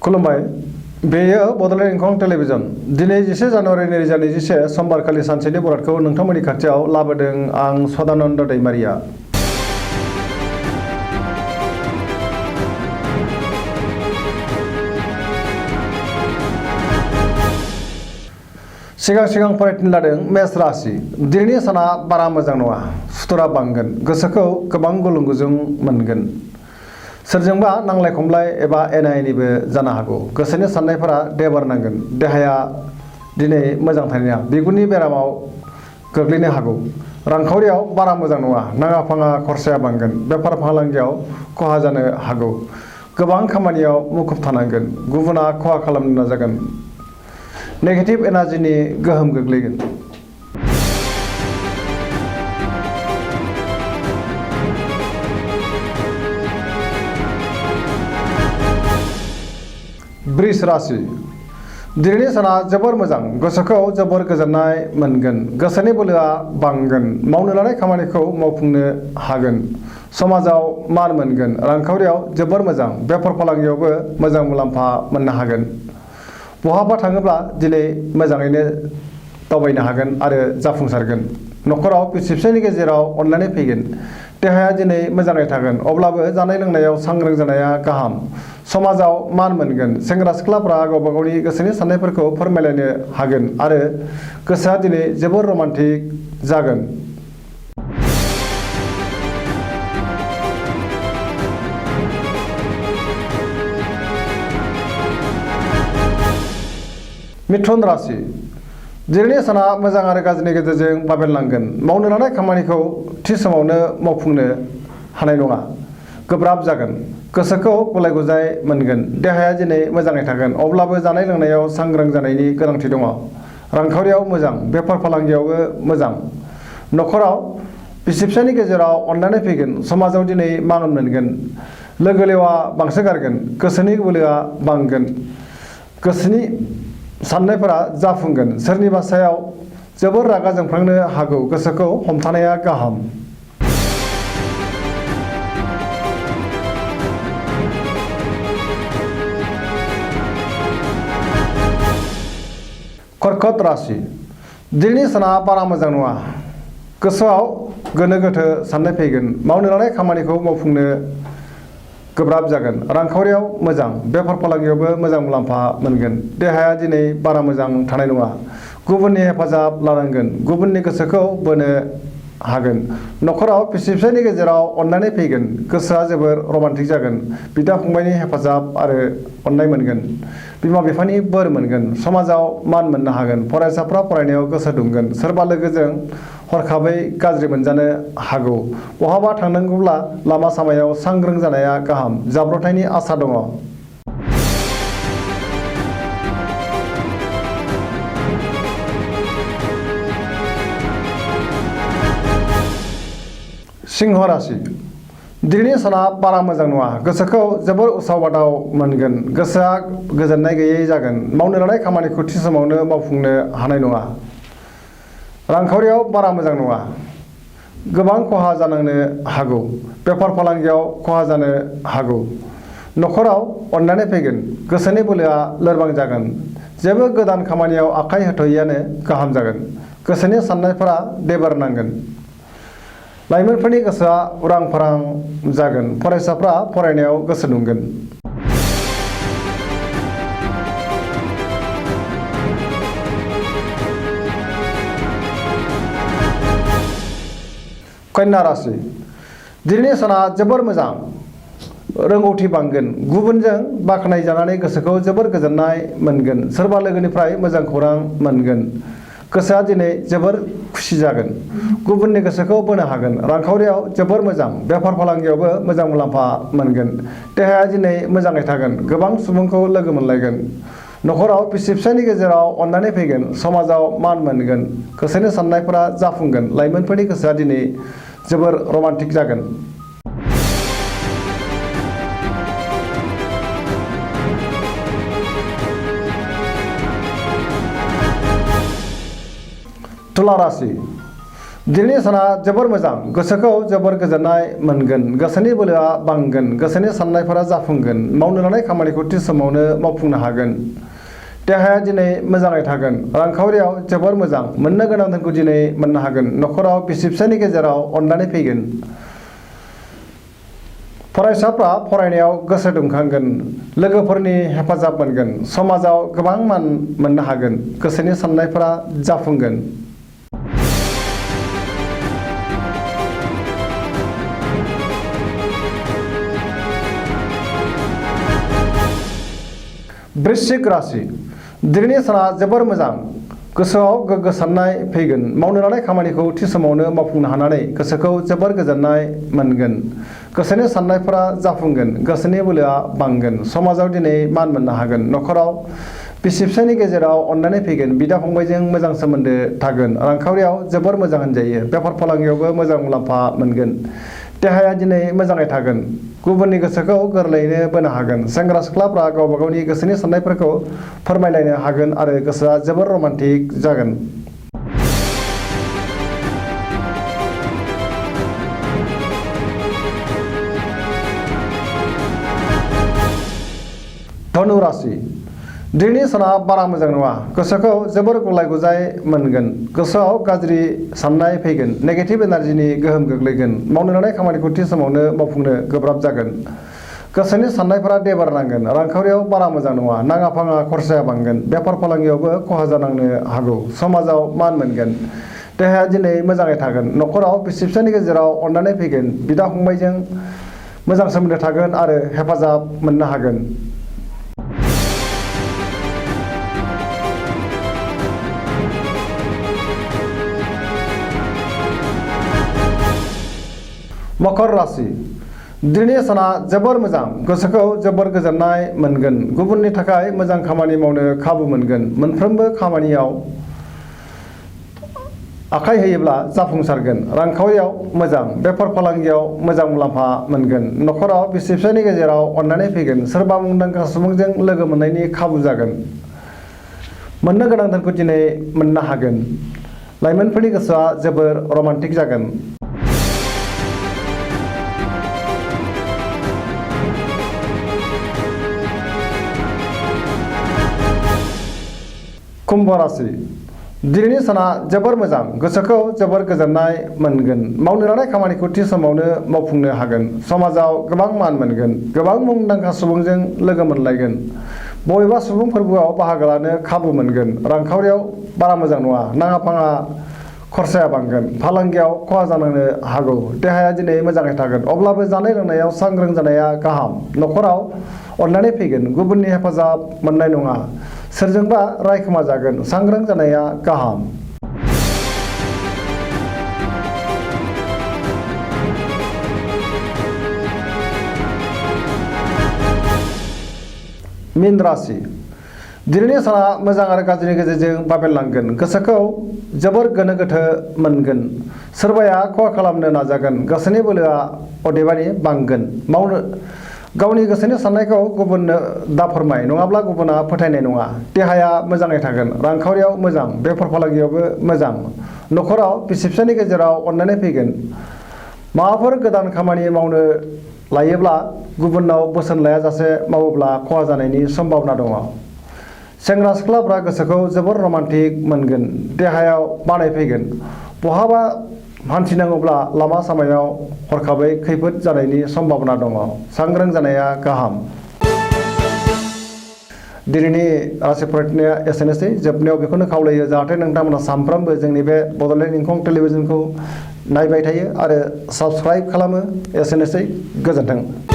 खुलुमबाय बेयो बड'लेण्ड इंखं टेलिभिजन दिनै 10 जानुवारि 2021 समबारखालि सानसेनि बरादखौ नोंथांमोननि खाथियाव लाबोदों आं सदानन्द दैमारिया। सिगां फरायथिन लादों मेष राशि दिनैनि साना बारा मोजां नङा सुथुरा बांगोन गोसोखौ गोबां गुलुं गुजुं मोनगोन सोरजोंबा नांलाय खमलाय एबा एना एनिबो जानो हागौ गोसोनि साननायफोरा देबार नांगोन देहाया दिनै मोजां थानाय नङा बिगुरनि बेरामाव गोग्लैनो हागौ रांखावरियाव बारा मोजां नङा नाङा फाङा खरसाया बांगोन बेफार फालांगियाव खहा जानो हागौ गोबां खामानियाव मुखुब थानांगोन गुबुना खहा खालामनो नाजागोन नेगेटिभ एनार्जिनि गोहोम गोग्लैगोन। वृष राशि दिनैनि साना जोबोर मोजां गोसोखौ जोबोर गोजोननाय मोनगोन गोसोनि बोलोआ बांगोन मावनो लानाय खामानिखौ मावफुंनो हागोन समाजाव मान मोनगोन रांखावरियाव जोबोर मोजां बेफार फालांगियावबो मोजां मुलाम्फा मोननो हागोन बहाबा थाङोब्ला दिनै मोजाङैनो दावबायनो हागोन आरो जाफुंसारगोन न'खराव बिसि फिसायनि गेजेराव अनलायनाय फैगोन देहाया दिनै मोजाङै थागोन अब्लाबो जानाय लोंनायाव सांग्रां जानाया गाहाम समाजाव मान मोनगोन सेंग्रा सिख्लाफ्रा गावबा गावनि गोसोनि साननायफोरखौ फोरमायलायनो हागोन आरो गोसोआ दिनै जोबोर रमान्टिक जागोन। मिथुन राशि दिनैनि साना मोजां आरो गाज्रिनि गेजेरजों बाबेनलांगोन मावनो लानाय खामानिखौ थि समावनो मावफुंनो हानाय नङा गोब्राब जागोन गोसोखौ गुलाय गुजाय मोनगोन देहाया दिनै मोजाङै थागोन अब्लाबो जानाय लोंनायाव सांग्रां जानायनि गोनांथि दङ रांखावरियाव मोजां बेफार फालांगियावबो मोजां न'खराव बिसि फिसायनि गेजेराव अनलायनाय फैगोन समाजाव दिनै मान मोनगोन लोगो लेवा बांसोगारगोन गोसोनि बोलोआ बांगोन गोसोनि साननायफोरा जाफुंगोन सोरनिबा सायाव जोबोर रागा जोंफ्लांनो हागौ गोसोखौ हमथानाया गाहाम। कर्कट राशि दिनैनि साना बारा मोजां नङा गोसोआव गोनो गोथो साननाय फैगोन मावनो लानाय खामानिखौ मावफुंनो गोब्राब जागोन रांखावरियाव मोजां बेफार फालांगियावबो मोजां मुलाम्फा मोनगोन देहाया दिनै बारा मोजां थानाय नङा गुबुननि हेफाजाब लानांगोन गुबुननि गोसोखौ बोनो हागोन न'खराव बिसि फिसायनि गेजेराव अनलायनाय फैगोन गोसोआ जोबोर रमान्टिक जागोन बिदा फंबायनि हेफाजाब आरो अननाय मोनगोन बिमा बिफानि बोर मोनगोन समाजाव मान मोननो हागोन फरायसाफ्रा फरायनायाव गोसो दुंगोन सोरबा लोगोजों हरखाबै गाज्रि मोनजानो हागौ बहाबा थांनांगौब्ला लामा सामायाव सांग्रां जानाया गाहाम जाब्रबथायनि आसा दङ। सिंह राशि दिनैनि साना बारा मोजां नङा गोसोखौ जोबोर उसाव बादाव मोनगोन गोसोआ गोजोननाय गैयै जागोन मावनो लानाय खामानिखौ थि समावनो मावफुंनो हानाय नङा रांखावरियाव बारा मोजां नङा गोबां खहा जानांनो हागौ बेफार फालांगियाव खहा जानो हागौ न'खराव अनलायनाय फैगोन गोसोनि बोलोआ लोरबां जागोन जेबो गोदान खामानियाव आखाइ होथ'यैआनो गाहाम जागोन गोसोनि साननायफोरा देबार नांगोन लाइमोनफोरनि गोसोआ उरां फारां जागोन फरायसाफ्रा फरायनायाव गोसो दुंगोन। कन्या राशि दिनैनि साना जोबोर मोजां रोंगौथि बांगोन गुबुनजों बाख्नाय जानानै गोसोखौ जोबोर गोजोननाय मोनगोन सोरबा लोगोनिफ्राय मोजां खौरां मोनगोन गोसोआ दिनै जोबोर खुसि जागोन गुबुननि गोसोखौ बोनो हागोन रांखावरियाव जोबोर मोजां बेफार फालांगियावबो मोजां मुलाम्फा मोनगोन देहाया दिनै मोजाङै थागोन गोबां सुबुंखौ लोगो मोनलायगोन न'खराव बिसि फिसायनि गेजेराव अननानै फैगोन समाजाव मान मोनगोन गोसोनि साननायफोरा जाफुंगोन लाइमोनफोरनि गोसोआ दिनै जोबोर रमान्टिक जागोन। तुला राशि दिनैनि साना जोबोर मोजां, गोसोखौ जोबोर गोजोननाय मोनगोन, गोसोनि बोलोआ बांगोन, गोसोनि साननायफोरा जाफुंगोन, मावनो लानाय खामानिखौ थि समावनो मावफुंनो हागोन। देहाया दिनै मोजाङै थागोन, रांखावरियाव जोबोर मोजां, मोननो गोनां धोनखौ दिनै मोननो हागोन, नखराव बिसि फिसायनि गेजेराव अननानै फैगोन। फरायसाफ्रा फरायनायाव गोसो दुंखांगोन, लोगोफोरनि हेफाजाब मोनगोन, समाजाव गोबां मान मोननो हागोन, गोसोनि साननायफोरा जाफुंगोन। वृश्चिक राशि, दिनैनि साना जोबोर मोजां, गोसोआव गोग्गो साननाय फैगोन, मावनो लानाय खामानिखौ थि समावनो मावफुंनो हानानै गोसोखौ जोबोर गोजोननाय मोनगोन, गोसोनि साननायफोरा जाफुंगोन, गोसोनि बोलोआ बांगोन, समाजाव दिनै मान मोननो हागोन, नखराव बिसि फिसायनि गेजेराव अननानै फैगोन, बिदा फंबायजों मोजां सोमोन्दो थागोन, रांखावरियाव जोबोर मोजां होनजायो, बेफार फालांगियावबो मोजां मुलाम्फा मोनगोन। देहाया दिनै मोजाङै थागोन, गुबुननि गोसोखौ गोरलैयैनो बोनो हागोन, सेंग्रा सिख्लाफ्रा गावबा गावनि गोसोनि साननायफोरखौ फोरमायलायनो हागोन आरो गोसोआ जोबोर रमान्टिक जागोन। धनु राशि, दिनैनि साना बारा मोजां नङा, गोसोखौ जोबोर गुलाय गुजाय मोनगोन, गोसोआव गाज्रि साननाय फैगोन, नेगेटिभ एनार्जिनि गोहोम गोग्लैगोन, मावनो लानाय खामानिखौ थि समावनो मावफुंनो गोब्राब जागोन, गोसोनि साननायफोरा देबार नांगोन, रांखावरियाव बारा मोजां नङा, नाङा फाङा खरसाया बांगोन, बेफार फालांगियावबो खहा जानांनो हागौ, समाजाव मान मोनगोन, देहाया दिनै मोजाङै थागोन, नखराव बिसि फिसायनि गेजेराव अननानै फैगोन, बिदा फंबायजों मोजां सोमोन्दो थागोन आरो हेफाजाब मोननो हागोन। मकर राशि, दिनैनि साना जोबोर मोजां, गोसोखौ जोबोर गोजोननाय मोनगोन, गुबुननि थाखाय मोजां खामानि मावनो खाबु मोनगोन, मोनफ्रोमबो खामानियाव आखाइ होयोब्ला जाफुंसारगोन, रांखावरियाव मोजां, बेफार फालांगियाव मोजां मुलाम्फा मोनगोन, नखराव बिसि फिसायनि गेजेराव अननानै फैगोन, सोरबा मुंदांखा सुबुंजों लोगो मोननायनि खाबु जागोन, मोननो गोनां धोनखौ दिनै मोननो हागोन, लाइमोनफोरनि गोसोआ जोबोर रमान्टिक जागोन। कुम्भ राशि, दिनैनि साना जोबोर मोजां, गोसोखौ जोबोर गोजोननाय मोनगोन, मावनो लानाय खामानिखौ थि समावनो मावफुंनो हागोन, समाजाव गोबां मान मोनगोन, गोबां मुंदांखा सुबुंजों लोगो मोनलायगोन, बबेबा सुबुं फोरबोआव बाहागो लानो खाबु मोनगोन, रांखावरियाव बारा मोजां नङा, नाङा फाङा खरसाया बांगोन, फालांगियाव खहा जानांनो हागौ, देहाया दिनै मोजाङै थागोन, अब्लाबो जानाय लोंनायाव सांग्रां जानाया गाहाम, नखराव अननानै फैगोन, गुबुननि हेफाजाब मोननाय नङा, सोरजोंबा रायखोमा जागोन, सांग्रां जानाया गाहाम। मीन राशि, दिनैनि साना मोजां आरो गाज्रिनि गेजेरजों बाबेनलांगोन, गोसोखौ जोबोर गोनो गोथो मोनगोन, सोरबाया खहा खालामनो नाजागोन, गोसोनि बोलोआ अदेबानि बांगोन, गावनि गोसोनि साननायखौ गुबुननो दा फोरमाय, नङाब्ला गुबुना फोथायनाय नङा, देहाया मोजाङै थागोन, रांखावरियाव मोजां, बेफार फालांगियावबो मोजां, नखराव बिसि फिसायनि गेजेराव अननानै फैगोन, माबाफोर गोदान खामानि मावनो लायोब्ला गुबुननाव बोसोन लायाजासे मावोब्ला खहा जानायनि सम्भावना दङ, सेंग्रा सिख्लाफ्रा गोसोखौ जोबोर रमान्टिक मोनगोन, देहायाव बानाय फैगोन, बहाबा हान्थिनांगौब्ला लामा सामायाव हरखाबै खैफोद जानायनि सम्भावना दङ, सांग्रां जानाया गाहाम। दिनैनि राशि फरायनाया एसेनोसै, जोबनायाव बेखौनो खावलायो जाहाथे नोंथांमोना सानफ्रोमबो जोंनि बे बड'लेण्ड इंखं टेलिभिजनखौ नायबाय थायो आरो साबस्क्राइब खालामो, एसेनोसै, गोजोन्थों।